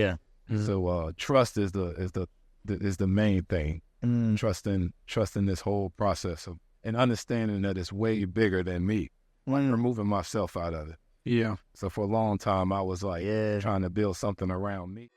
Yeah. So trust is the main thing. Trusting this whole process and understanding that it's way bigger than me. Removing myself out of it. Yeah. So for a long time, I was like trying to build something around me.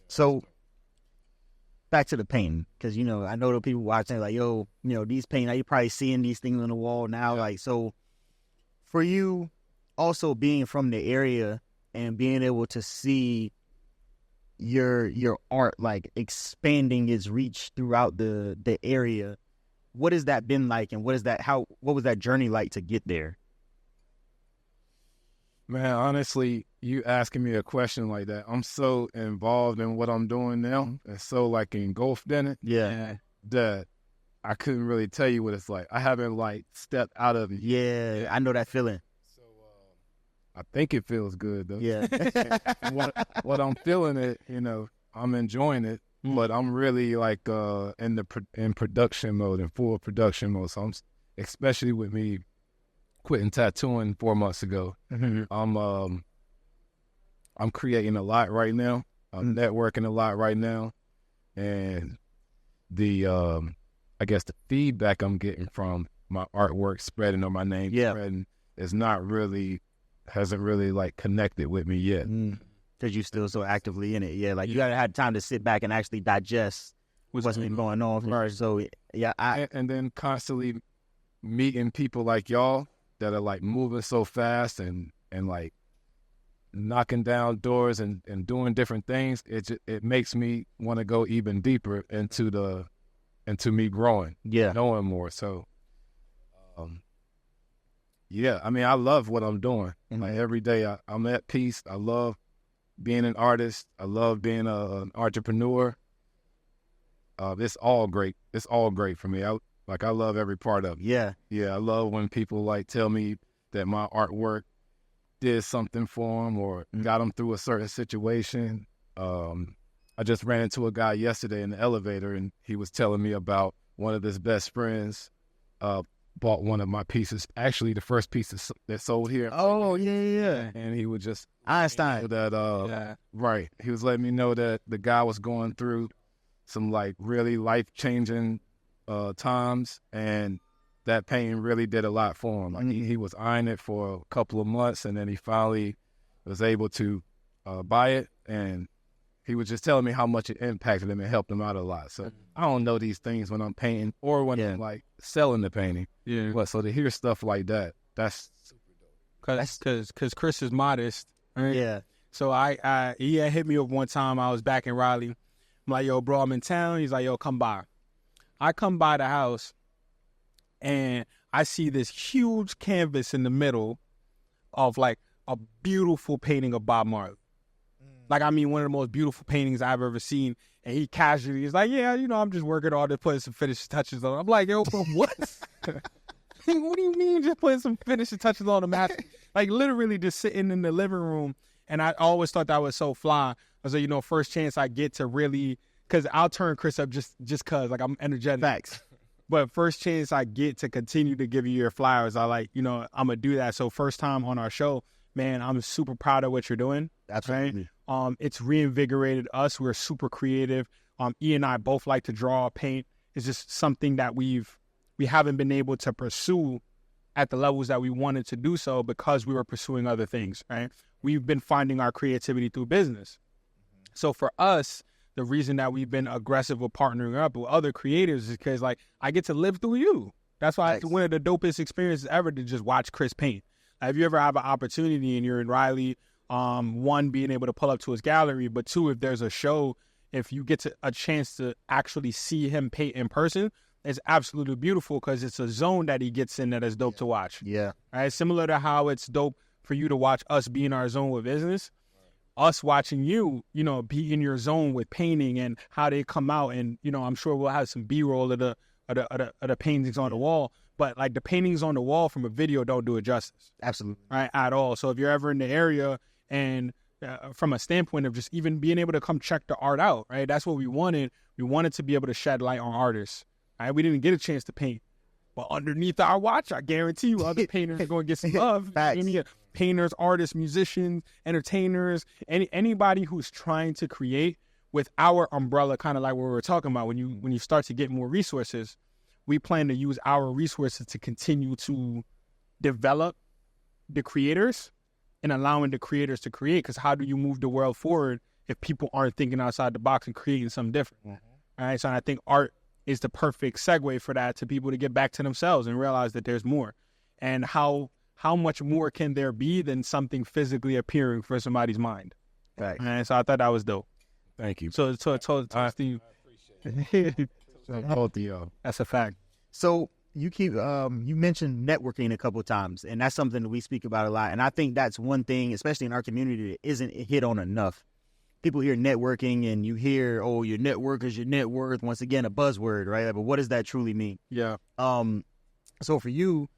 So back to the painting, because, you know, I know the people watching like, yo, you know, these paintings, you're probably seeing these things on the wall now. Like, so for you also being from the area and being able to see your art, like expanding its reach throughout the area, what has that been like? And what was that journey like to get there? Man, honestly, you asking me a question like that, I'm so involved in what I'm doing now and so like engulfed in it that I couldn't really tell you what it's like. I haven't like stepped out of it. Yeah, I know that feeling. So I think it feels good though. Yeah. what I'm feeling it, you know, I'm enjoying it, but I'm really like in production mode, in full production mode. So especially with me quitting tattooing 4 months ago. I'm creating a lot right now. I'm networking a lot right now, and the I guess the feedback I'm getting from my artwork spreading or my name spreading hasn't really like connected with me yet. Because you're still so actively in it. Yeah, like you gotta have time to sit back and actually digest what's been going on. Right. So yeah, and then constantly meeting people like y'all that are like moving so fast and like knocking down doors and doing different things. It makes me want to go even deeper into me growing, knowing more. So, I mean, I love what I'm doing. Like every day I'm at peace. I love being an artist. I love being an entrepreneur. It's all great. It's all great for me. I love every part of it. Yeah. I love when people like tell me that my artwork did something for them or got them through a certain situation. I just ran into a guy yesterday in the elevator, and he was telling me about one of his best friends bought one of my pieces, actually the first piece that sold here. Oh, yeah. And he was just Einstein. Right. He was letting me know that the guy was going through some like really life-changing times, and that painting really did a lot for him. Like he was eyeing it for a couple of months, and then he finally was able to buy it, and he was just telling me how much it impacted him and helped him out a lot. So I don't know these things when I'm painting or when I'm like selling the painting. Yeah. But so to hear stuff like that, that's super dope. Cause Chris is modest. Right? Yeah. So he had hit me up one time. I was back in Raleigh. I'm like, yo, bro, I'm in town. He's like, yo, come by. I come by the house, and I see this huge canvas in the middle of like a beautiful painting of Bob Marley. Like, I mean, one of the most beautiful paintings I've ever seen. And he casually is like, yeah, you know, I'm just working on it, putting some finishing touches on it. I'm like, yo, bro, what? What do you mean just putting some finishing touches on the master? Like, literally just sitting in the living room. And I always thought that was so fly. I was like, you know, first chance I get to really, because I'll turn Chris up just because, like, I'm energetic. Facts. But first chance I get to continue to give you your flowers, I like, you know, I'm going to do that. So first time on our show, man, I'm super proud of what you're doing. That's right. It's reinvigorated us. We're super creative. E and I both like to draw, paint. It's just something that we haven't been able to pursue at the levels that we wanted to do so because we were pursuing other things, right? We've been finding our creativity through business. So for us, the reason that we've been aggressive with partnering up with other creators is because, like, I get to live through you. That's why it's one of the dopest experiences ever to just watch Chris paint. Like, if you ever have an opportunity and you're in Raleigh, one, being able to pull up to his gallery, but two, if there's a show, if you get a chance to actually see him paint in person, is absolutely beautiful because it's a zone that he gets in that is dope to watch. Yeah. Right? Similar to how it's dope for you to watch us be in our zone with business, us watching you, you know, be in your zone with painting and how they come out. And, you know, I'm sure we'll have some B-roll of the paintings on the wall. But like the paintings on the wall from a video don't do it justice. Absolutely. Right? At all. So if you're ever in the area and from a standpoint of just even being able to come check the art out, right? That's what we wanted. We wanted to be able to shed light on artists. Right? We didn't get a chance to paint. But underneath our watch, I guarantee you other painters are going to get some love. Facts. You're gonna get painters, artists, musicians, entertainers, anybody who's trying to create with our umbrella, kind of like what we were talking about. When you start to get more resources, we plan to use our resources to continue to develop the creators and allowing the creators to create. Because how do you move the world forward if people aren't thinking outside the box and creating something different? All right, so I think art is the perfect segue for that, to people to get back to themselves and realize that there's more. And how much more can there be than something physically appearing for somebody's mind? Right. And so I thought that was dope. Thank you. So Steve, Both of y'all. that's a fact. So you keep you mentioned networking a couple of times, and that's something that we speak about a lot. And I think that's one thing, especially in our community, that isn't hit on enough. People hear networking and you hear, oh, your network is your net worth. Once again, a buzzword, right? But what does that truly mean? Yeah. So for you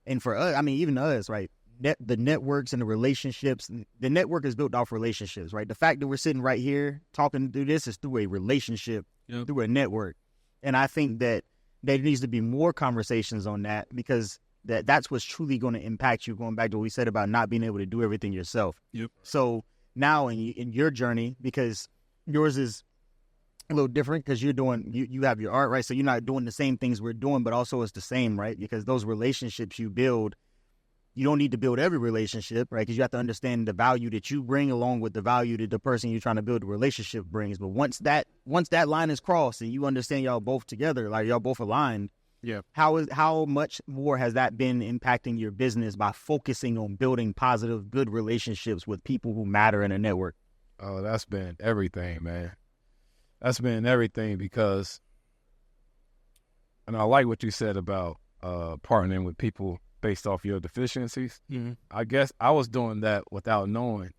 and for us, I mean, even us, right? The networks and the relationships, the network is built off relationships, right? The fact that we're sitting right here talking through this is through a relationship, through a network. And I think that there needs to be more conversations on that, because that's what's truly going to impact you, going back to what we said about not being able to do everything yourself. Yep. So now in your journey, because yours is a little different because you're doing, you have your art, right? So you're not doing the same things we're doing, but also it's the same, right? Because those relationships you build, you don't need to build every relationship, right? Because you have to understand the value that you bring along with the value that the person you're trying to build a relationship brings. But once that line is crossed and you understand y'all both together, like y'all both aligned, yeah. How much more has that been impacting your business by focusing on building positive, good relationships with people who matter in a network? Oh, that's been everything, man. That's been everything, because, and I like what you said about partnering with people based off your deficiencies. Mm-hmm. I guess I was doing that without knowing,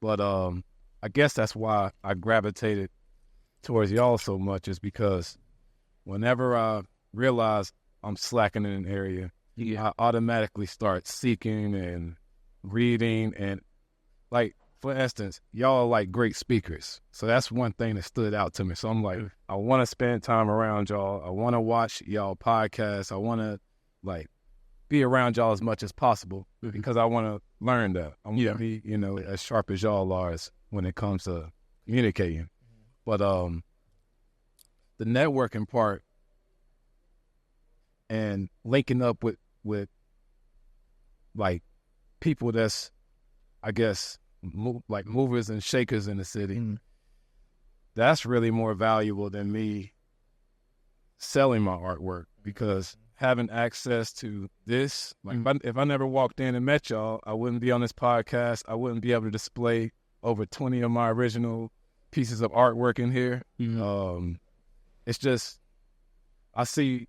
but I guess that's why I gravitated towards y'all so much, is because whenever I realize I'm slacking in an area, I automatically start seeking and reading, and like, for instance, y'all are like great speakers. So that's one thing that stood out to me. So I'm like, I want to spend time around y'all. I want to watch y'all podcasts. I want to like be around y'all as much as possible, because I want to learn that. I want to be, as sharp as y'all are when it comes to communicating. But the networking part and linking up with like people that's, I guess, like movers and shakers in the city, that's really more valuable than me selling my artwork, because having access to this, like if I never walked in and met y'all, I wouldn't be on this podcast. I wouldn't be able to display over 20 of my original pieces of artwork in here. It's just, I see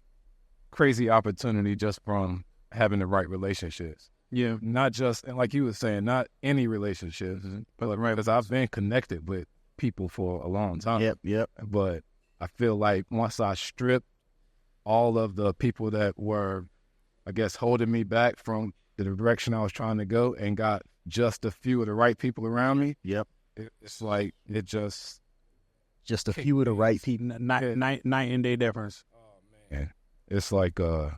crazy opportunity just from having the right relationships. Yeah. Not just, and like you were saying, not any relationships, but like, because I've been connected with people for a long time. Yep. But I feel like once I stripped all of the people that were, I guess, holding me back from the direction I was trying to go, and got just a few of the right people around me. Yep. It's like, it just a few of the right people. Night and day difference. Oh man. It's like, I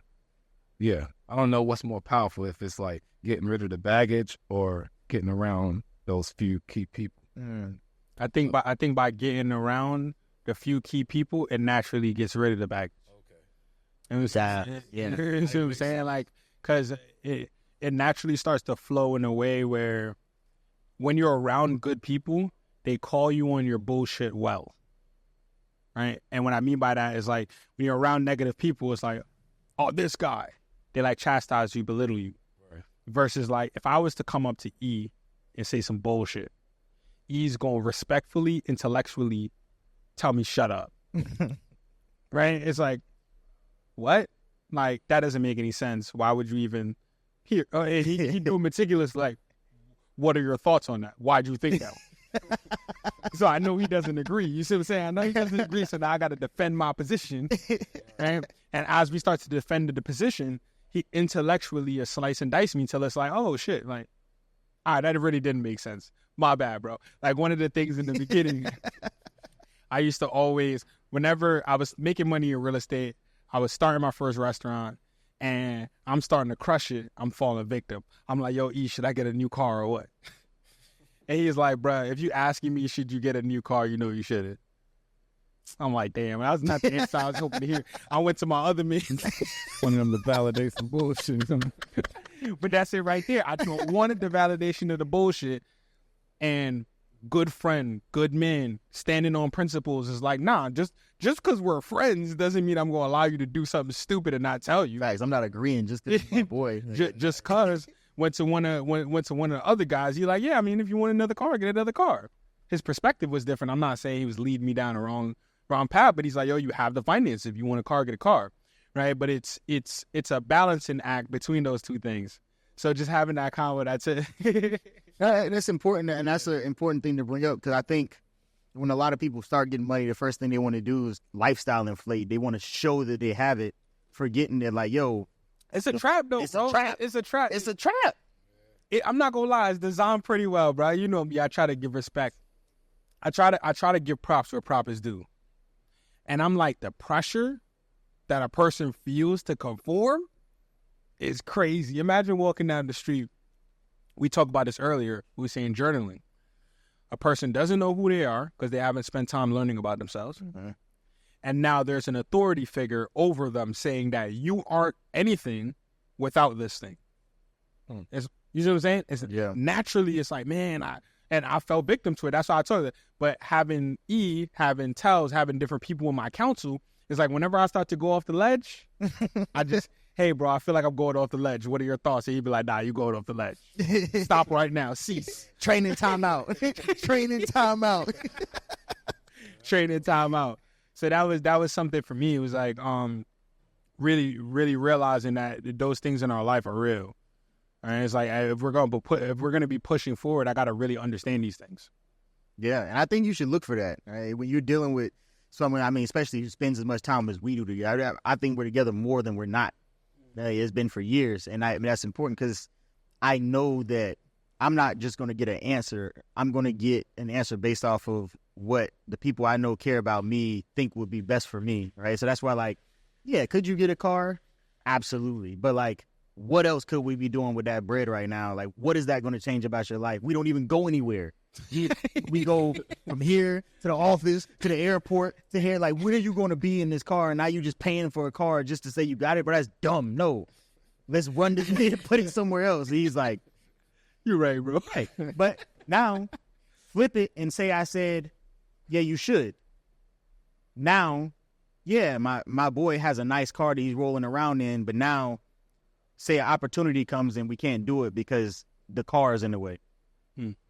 don't know what's more powerful, if it's like getting rid of the baggage or getting around those few key people. I think by getting around the few key people, it naturally gets rid of the baggage. Yeah. You know what I'm saying? Like, because it naturally starts to flow in a way where when you're around good people, they call you on your bullshit well. Right? And what I mean by that is, like, when you're around negative people, it's like, oh, this guy. They like chastise you, belittle you. Right. Versus, like, if I was to come up to E and say some bullshit, E's going to respectfully, intellectually tell me shut up. Right? It's like, what? Like, that doesn't make any sense. Why would you even hear? And he do meticulous, like, what are your thoughts on that? Why'd you think that? So I know he doesn't agree. You see what I'm saying? I know he doesn't agree, so now I got to defend my position. Right? And as we start to defend the position, he intellectually slice and dice me until it's like, oh, shit, like, all right, that really didn't make sense. My bad, bro. Like, one of the things in the beginning, I used to always, whenever I was making money in real estate, I was starting my first restaurant, and I'm starting to crush it. I'm falling victim. I'm like, yo, E, should I get a new car or what? And he's like, bro, if you asking me, should you get a new car, you know you shouldn't. I'm like, damn, that was not the answer I was hoping to hear. I went to my other man. One of them to validate some bullshit. But that's it right there. I don't wanted the validation of the bullshit. And good friend, good man, standing on principles is like, nah, just because we're friends doesn't mean I'm going to allow you to do something stupid and not tell you. Facts. I'm not agreeing just because my boy. Just because went to one of the other guys, he's like, yeah, I mean, if you want another car, get another car. His perspective was different. I'm not saying he was leading me down the wrong path, but he's like, yo, you have the finance. If you want a car, get a car, right? But it's a balancing act between those two things. So just having that combo, that's it. That's important, and that's an important thing to bring up, because I think when a lot of people start getting money, the first thing they want to do is lifestyle inflate. They want to show that they have it, forgetting that, like, yo, it's a trap, though. It's a trap. It's a trap. It's a trap. I'm not gonna lie, it's designed pretty well, bro. You know me. I try to give respect. I try to give props where props is due. And I'm like, the pressure that a person feels to conform is crazy. Imagine walking down the street. We talked about this earlier. We were saying journaling. A person doesn't know who they are because they haven't spent time learning about themselves. Mm-hmm. And now there's an authority figure over them saying that you aren't anything without this thing. You know what I'm saying? Naturally, it's like, man, I fell victim to it. That's why I told you. But having tells, having different people in my counsel, it's like whenever I start to go off the ledge, I just, hey, bro, I feel like I'm going off the ledge. What are your thoughts? And he'd be like, nah, you going off the ledge. Stop right now. Cease. Training time out. Training time out. Training time out. So that was something for me. It was like really, really realizing that those things in our life are real. And it's like, if we're going to be pushing forward, I got to really understand these things. Yeah, and I think you should look for that. Right? When you're dealing with someone, I mean, especially who spends as much time as we do together, I think we're together more than we're not. It's been for years, and I mean, that's important because I know that I'm not just going to get an answer. I'm going to get an answer based off of what the people I know care about me think would be best for me, right? So that's why, like, yeah, could you get a car? Absolutely. But, like, what else could we be doing with that bread right now? Like, what is that going to change about your life? We don't even go anywhere. We go from here to the office, to the airport, to here. Like, when are you going to be in this car? And now you just paying for a car just to say you got it? But that's dumb. No. Let's run this and put it somewhere else. He's like, you're right, bro. Hey. But now, flip it and say I said, yeah, you should. Now, yeah, my boy has a nice car that he's rolling around in, but now, say an opportunity comes and we can't do it because the car is in the way,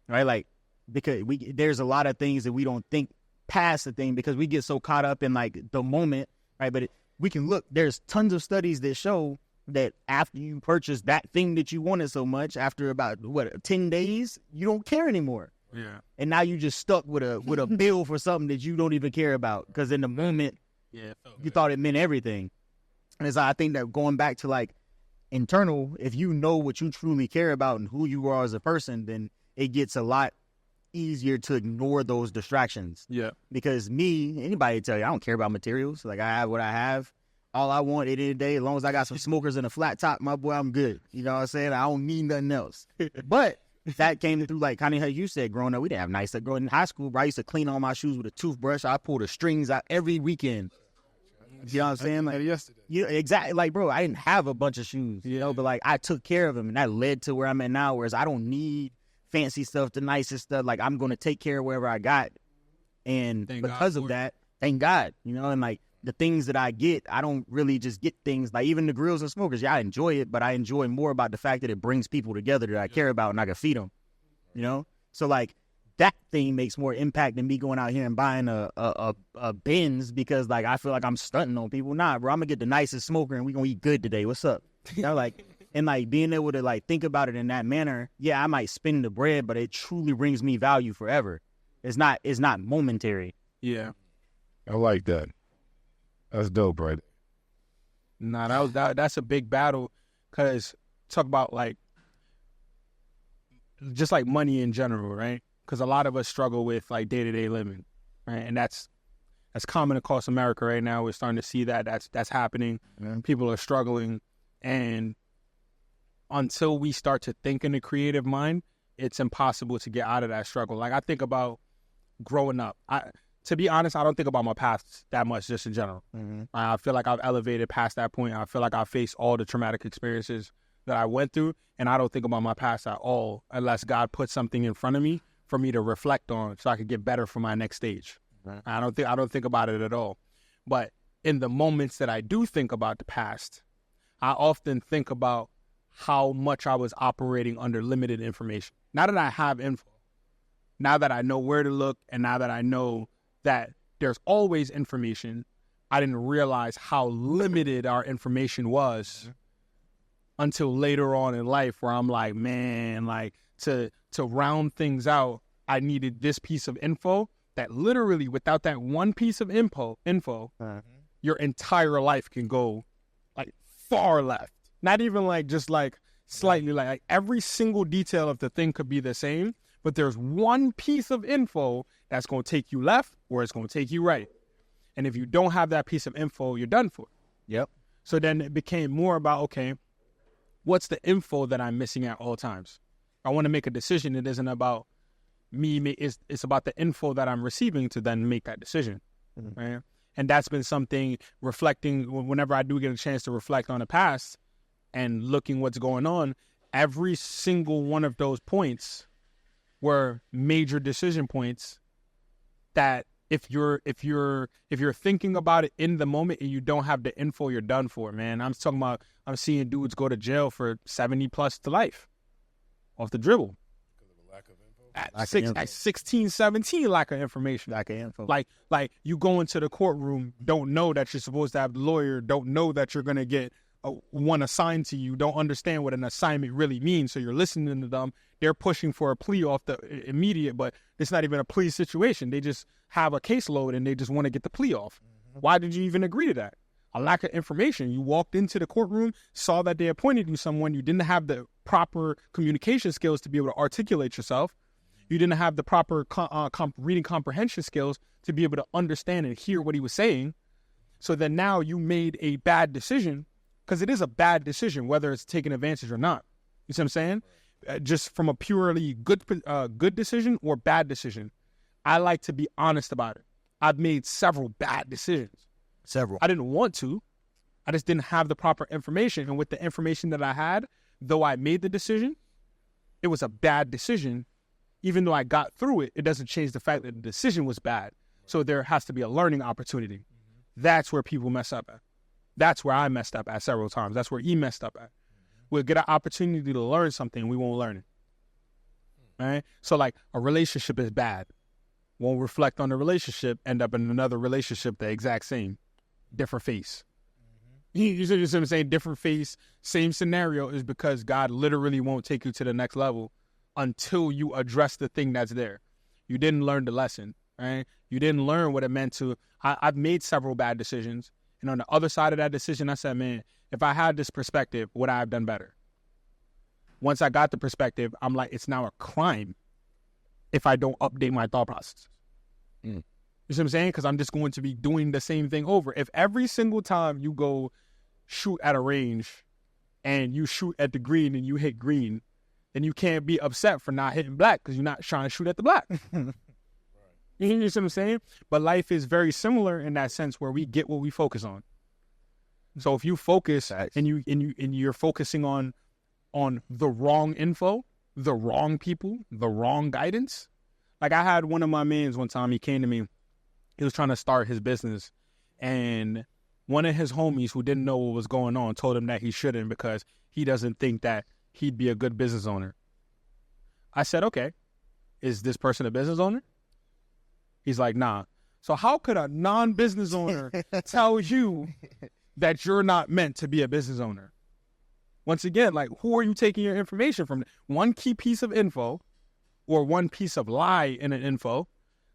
right? Like, because there's a lot of things that we don't think past the thing because we get so caught up in like the moment, right? But we can look, there's tons of studies that show that after you purchase that thing that you wanted so much, after about 10 days, you don't care anymore. Yeah. And now you just stuck with a bill for something that you don't even care about because in the moment, you thought it meant everything. And it's I think that going back to like internal, if you know what you truly care about and who you are as a person, then it gets a lot easier to ignore those distractions. Yeah. Because anybody tell you, I don't care about materials. Like, I have what I have. All I want at the end of the day, as long as I got some smokers and a flat top, my boy, I'm good. You know what I'm saying? I don't need nothing else. But that came through, like, kind of how you said, growing up, we didn't have nice stuff. Growing in high school, bro, I used to clean all my shoes with a toothbrush. I pulled the strings out every weekend. You know what I'm saying? Like, yesterday. Yeah, exactly. Like, bro, I didn't have a bunch of shoes, you know, but like I took care of them, and that led to where I'm at now. Whereas I don't need fancy stuff, the nicest stuff. Like, I'm gonna take care of wherever I got, and because of that, thank God, you know. And like the things that I get, I don't really just get things like even the grills and smokers. Yeah, I enjoy it, but I enjoy more about the fact that it brings people together that I care about, and I can feed them, you know. So like that thing makes more impact than me going out here and buying a Benz because like I feel like I'm stunting on people. Nah, bro, I'm gonna get the nicest smoker and we gonna eat good today. What's up? You know, like, and like being able to like think about it in that manner. Yeah, I might spend the bread, but it truly brings me value forever. It's not momentary. Yeah. I like that. That's dope, right? Nah, that's a big battle, because talk about like just like money in general, right? Because a lot of us struggle with like day-to-day living, right? And that's common across America right now. We're starting to see that's happening. Yeah. People are struggling, and until we start to think in a creative mind, it's impossible to get out of that struggle. Like I think about growing up. To be honest, I don't think about my past that much, just in general. Mm-hmm. I feel like I've elevated past that point. I feel like I faced all the traumatic experiences that I went through, and I don't think about my past at all unless God put something in front of me for me to reflect on so I could get better for my next stage. Right. I don't think about it at all. But in the moments that I do think about the past, I often think about how much I was operating under limited information. Now that I have info, now that I know where to look, and now that I know that there's always information, I didn't realize how limited our information was until later on in life, where I'm like, man, like to round things out, I needed this piece of info that literally without that one piece of info, your entire life can go like far left. Not even like just like slightly like every single detail of the thing could be the same, but there's one piece of info that's going to take you left or it's going to take you right. And if you don't have that piece of info, you're done for. Yep. So then it became more about, okay, what's the info that I'm missing at all times? I want to make a decision. It isn't about me. It's about the info that I'm receiving to then make that decision. Mm-hmm. Right? And that's been something reflecting whenever I do get a chance to reflect on the past and looking what's going on. Every single one of those points were major decision points that if you're thinking about it in the moment and you don't have the info, you're done for, man. I'm seeing dudes go to jail for 70 plus to life off the dribble. Because of a lack of info? At 16, 17, lack of information. Lack of info. Like you go into the courtroom, don't know that you're supposed to have the lawyer, don't know that you're going to get one assigned to you, don't understand what an assignment really means. So you're listening to them. They're pushing for a plea off the immediate, but it's not even a plea situation. They just have a caseload and they just want to get the plea off. Mm-hmm. Why did you even agree to that? A lack of information. You walked into the courtroom, saw that they appointed you someone. You didn't have the proper communication skills to be able to articulate yourself. You didn't have the proper reading comprehension skills to be able to understand and hear what he was saying. So then now you made a bad decision, because it is a bad decision, whether it's taking advantage or not. You see what I'm saying? Just from a purely good decision or bad decision. I like to be honest about it. I've made several bad decisions. Several. I didn't want to. I just didn't have the proper information. And with the information that I had, though I made the decision, it was a bad decision. Even though I got through it, it doesn't change the fact that the decision was bad. So there has to be a learning opportunity. Mm-hmm. That's where people mess up at. That's where I messed up at several times. That's where he messed up at. We'll get an opportunity to learn something, we won't learn it. Right? So like a relationship is bad. Won't reflect on the relationship, end up in another relationship the exact same. Different face. Mm-hmm. You see what I'm saying? Different face, same scenario, is because God literally won't take you to the next level until you address the thing that's there. You didn't learn the lesson, right? You didn't learn what it meant to. I've made several bad decisions. And on the other side of that decision, I said, man, if I had this perspective, would I have done better? Once I got the perspective, I'm like, it's now a crime if I don't update my thought process. You see what I'm saying? Because I'm just going to be doing the same thing over. If every single time you go shoot at a range and you shoot at the green and you hit green, then you can't be upset for not hitting black because you're not trying to shoot at the black. You know what I'm saying? But life is very similar in that sense where we get what we focus on. So if you focus and you're focusing on the wrong info, the wrong people, the wrong guidance. Like I had one of my mans one time, he came to me, he was trying to start his business, and one of his homies who didn't know what was going on told him that he shouldn't because he doesn't think that he'd be a good business owner. I said, okay, is this person a business owner? He's like, nah. So how could a non-business owner tell you that you're not meant to be a business owner? Once again, like, who are you taking your information from? One key piece of info or one piece of lie in an info.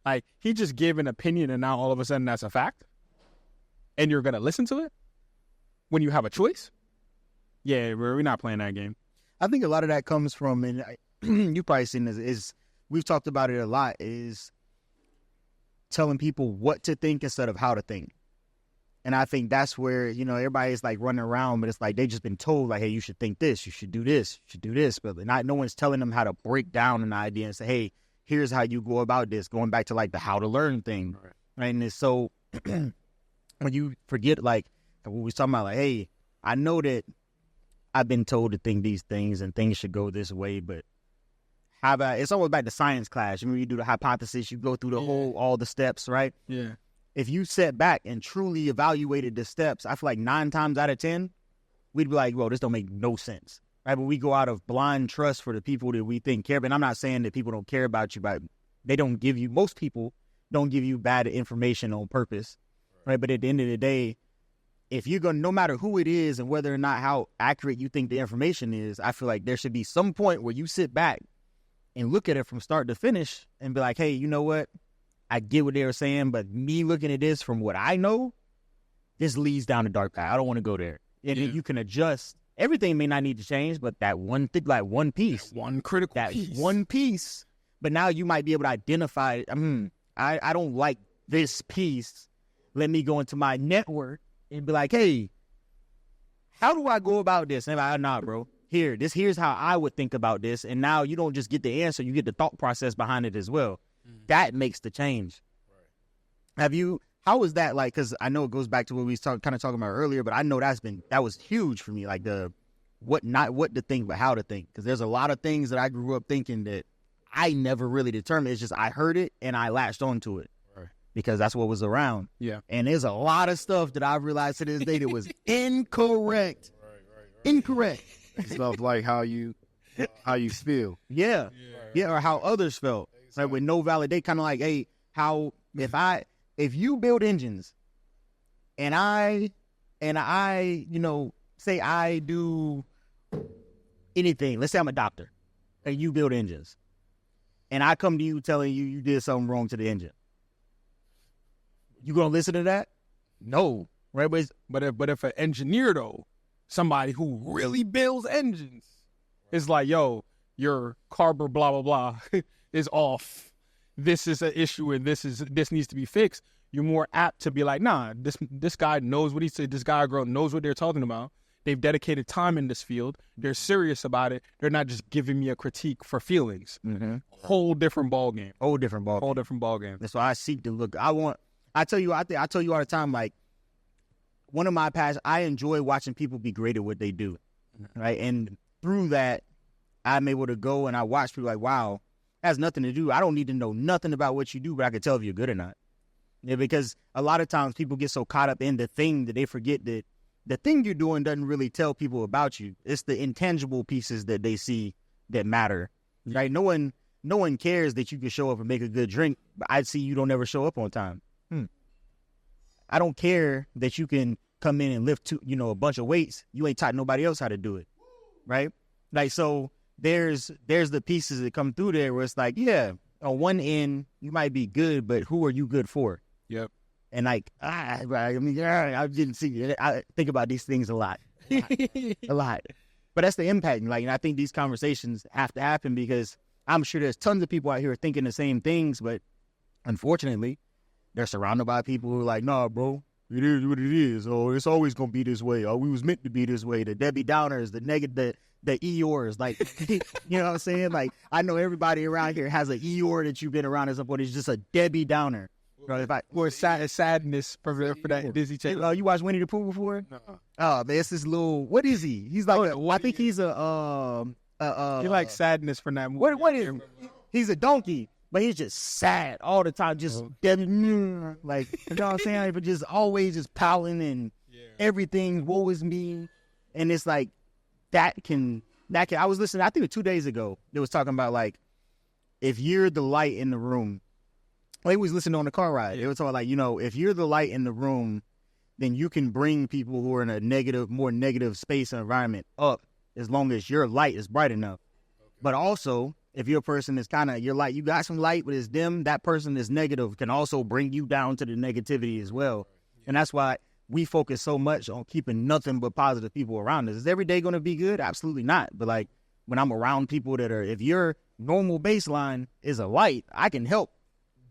Like, he just gave an opinion and now all of a sudden that's a fact. And you're going to listen to it when you have a choice? Yeah, we're not playing that game. I think a lot of that comes from, and you probably seen this, is we've talked about it a lot, is telling people what to think instead of how to think. And I think that's where, you know, everybody's like running around, but it's like they just been told, like, hey, you should think this, you should do this, you should do this. But no one's telling them how to break down an idea and say, hey, here's how you go about this, going back to like the how to learn thing. Right? And it's so, when you forget, like, what we was talking about, like, hey, I know that I've been told to think these things and things should go this way, but how about, it's almost like the science class. You know, you do the hypothesis, you go through the all the steps, right? Yeah. If you sat back and truly evaluated the steps, I feel like 9 times out of 10, we'd be like, well, this don't make no sense. Right? But we go out of blind trust for the people that we think care. And I'm not saying that people don't care about you, but they don't give you, most people don't give you bad information on purpose. Right? But at the end of the day, if you're going to, no matter who it is and whether or not how accurate you think the information is, I feel like there should be some point where you sit back and look at it from start to finish and be like, hey, you know what? I get what they were saying, but me looking at this from what I know, this leads down the dark path. I don't want to go there. And you can adjust. Everything may not need to change, but that one thing, like one piece. That one critical piece. That one piece. But now you might be able to identify, I don't like this piece. Let me go into my network and be like, hey, how do I go about this? And I'm like, nah, bro. Here's how I would think about this. And now you don't just get the answer, you get the thought process behind it as well. That makes the change. Right. How was that like? Because I know it goes back to what we was kind of talking about earlier, but I know that was huge for me. Like not what to think, but how to think. Because there's a lot of things that I grew up thinking that I never really determined. It's just I heard it and I latched onto it. Right. Because that's what was around. Yeah. And there's a lot of stuff that I realized to this day that was incorrect. Right. Incorrect. Stuff like how you feel. Yeah. Yeah, or how others felt. Right, with no validation, kind of like, hey, if you build engines, and I, you know, say I do anything. Let's say I'm a doctor, and you build engines, and I come to you telling you did something wrong to the engine. You gonna listen to that? No, right? But if an engineer though, somebody who really builds engines, is like, yo, your carburetor, blah blah blah. is off. This is an issue and this needs to be fixed. You're more apt to be like, nah, this guy knows what he said. This guy or girl knows what they're talking about. They've dedicated time in this field. They're serious about it. They're not just giving me a critique for feelings. Mm-hmm. Whole different ball game. Whole different ball game. That's why I seek to look. I tell you all the time, like, one of my passions, I enjoy watching people be great at what they do. Right. And through that, I'm able to go and I watch people like, wow, has nothing to do. I don't need to know nothing about what you do, but I can tell if you're good or not. Yeah, because a lot of times people get so caught up in the thing that they forget that the thing you're doing doesn't really tell people about you. It's the intangible pieces that they see that matter. Right? No one cares that you can show up and make a good drink, but I see you don't ever show up on time. I don't care that you can come in and lift a bunch of weights. You ain't taught nobody else how to do it. Right? Like, so there's the pieces that come through there where it's like, yeah, on one end you might be good, but who are you good for? Yep. And like, I didn't see it. I think about these things a lot. A lot. But that's the impact. Like, and I think these conversations have to happen because I'm sure there's tons of people out here thinking the same things, but unfortunately, they're surrounded by people who are like, nah, bro, it is what it is. Oh, it's always gonna be this way. Oh, we was meant to be this way. The Debbie Downers, the negative, the Eeyores, like, you know what I'm saying? Like, I know everybody around here has an Eeyore that you've been around at some point. It's just a Debbie Downer. Or sadness for that Disney Channel. You watched Winnie the Pooh before? No. Oh, man, it's this little. What is he? He's like, I think he's a. He likes sadness for that movie. What is? He's a donkey, but he's just sad all the time. Just like, you know what I'm saying? But just always just pouting and everything. Woe is me, and it's like that can. I was listening. I think 2 days ago, they was talking about like, if you're the light in the room, I was listening on the car ride. It was talking like, if you're the light in the room, then you can bring people who are in a more negative space and environment up as long as your light is bright enough. Okay. But also, if you're a person that's kind of, you're light, you got some light, but it's dim, that person that's negative can also bring you down to the negativity as well. Yeah. And that's why we focus so much on keeping nothing but positive people around us. Is every day going to be good? Absolutely not. But like when I'm around people that are, if your normal baseline is a light, I can help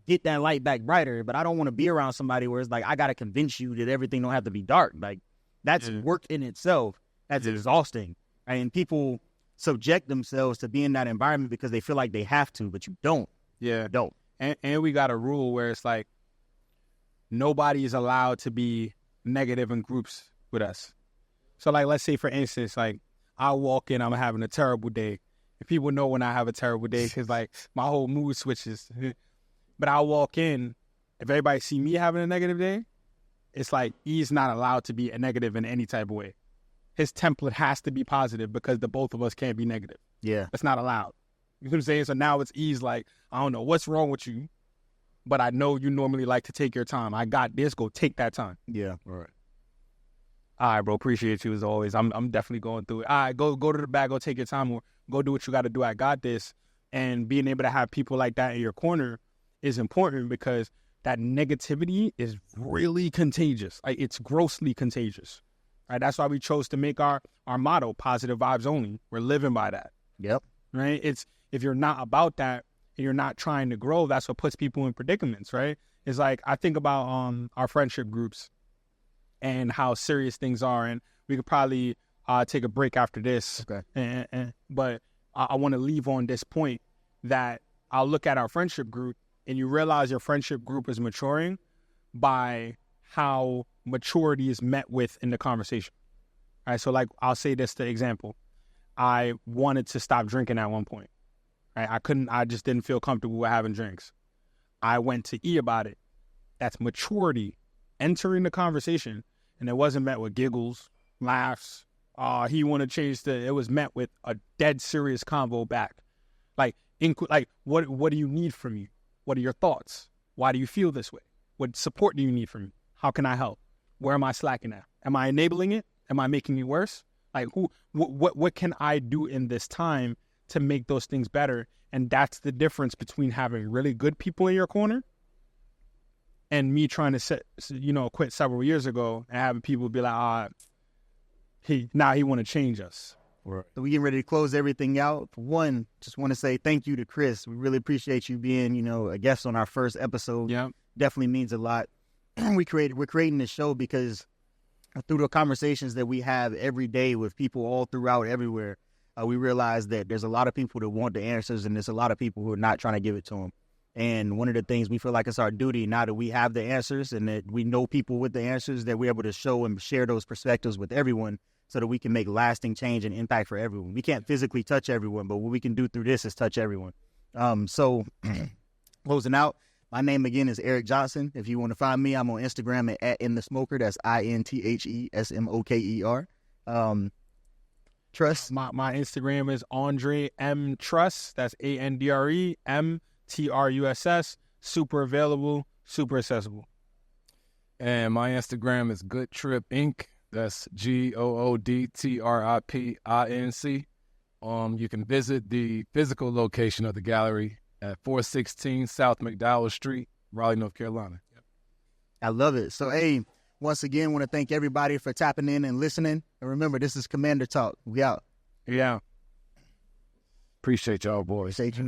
get that light back brighter, but I don't want to be around somebody where it's like, I got to convince you that everything don't have to be dark. Like that's work in itself. That's exhausting. And people subject themselves to be in that environment because they feel like they have to, but you don't. Yeah. You don't. And we got a rule where it's like, nobody is allowed to be negative in groups with us. So like, let's say for instance, like I walk in, I'm having a terrible day. And people know when I have a terrible day because like my whole mood switches. But I'll walk in, if everybody see me having a negative day, it's like he's not allowed to be a negative in any type of way. His template has to be positive because the both of us can't be negative. Yeah. It's not allowed. You know what I'm saying? So now it's ease like, I don't know what's wrong with you, but I know you normally like to take your time. I got this, go take that time. Yeah. All right. All right, bro. Appreciate you as always. I'm definitely going through it. All right, go to the back, go take your time, or go do what you got to do. I got this. And being able to have people like that in your corner is important because that negativity is really contagious. Like it's grossly contagious. Right? That's why we chose to make our motto, positive vibes only. We're living by that. Yep. Right? It's if you're not about that and you're not trying to grow, that's what puts people in predicaments, right? It's like I think about our friendship groups and how serious things are, and we could probably take a break after this. Okay. But I want to leave on this point that I'll look at our friendship group and you realize your friendship group is maturing by how maturity is met with in the conversation. All right, so like I'll say this the example. I wanted to stop drinking at one point. Right? I just didn't feel comfortable with having drinks. I went to E about it. That's maturity entering the conversation, and it wasn't met with giggles, laughs. He want to change it was met with a dead serious convo back. Like what do you need from me? What are your thoughts? Why do you feel this way? What support do you need from me? How can I help? Where am I slacking at? Am I enabling it? Am I making it worse? Like what can I do in this time to make those things better? And that's the difference between having really good people in your corner and me trying to quit several years ago and having people be like, he want to change us. Right. So we getting ready to close everything out. For one, just want to say thank you to Chris. We really appreciate you being, a guest on our first episode. Yeah. Definitely means a lot. We're creating this show because through the conversations that we have every day with people all throughout everywhere, we realize that there's a lot of people that want the answers and there's a lot of people who are not trying to give it to them. And one of the things we feel like it's our duty now that we have the answers and that we know people with the answers that we're able to show and share those perspectives with everyone so that we can make lasting change and impact for everyone. We can't physically touch everyone, but what we can do through this is touch everyone. So closing out, my name again is Eric Johnson. If you want to find me, I'm on Instagram at @InTheSmoker. That's INTHESMOKER. Trust. My Instagram is Andre M Trust. That's ANDRE MTRUSS. Super available, super accessible. And my Instagram is Good Trip Inc. That's GOODTRIPINC. You can visit the physical location of the gallery at 416 South McDowell Street, Raleigh, North Carolina. Yep. I love it. So, hey, once again, want to thank everybody for tapping in and listening. And remember, this is Commander Talk. We out. Yeah. Appreciate y'all, boys. Appreciate you.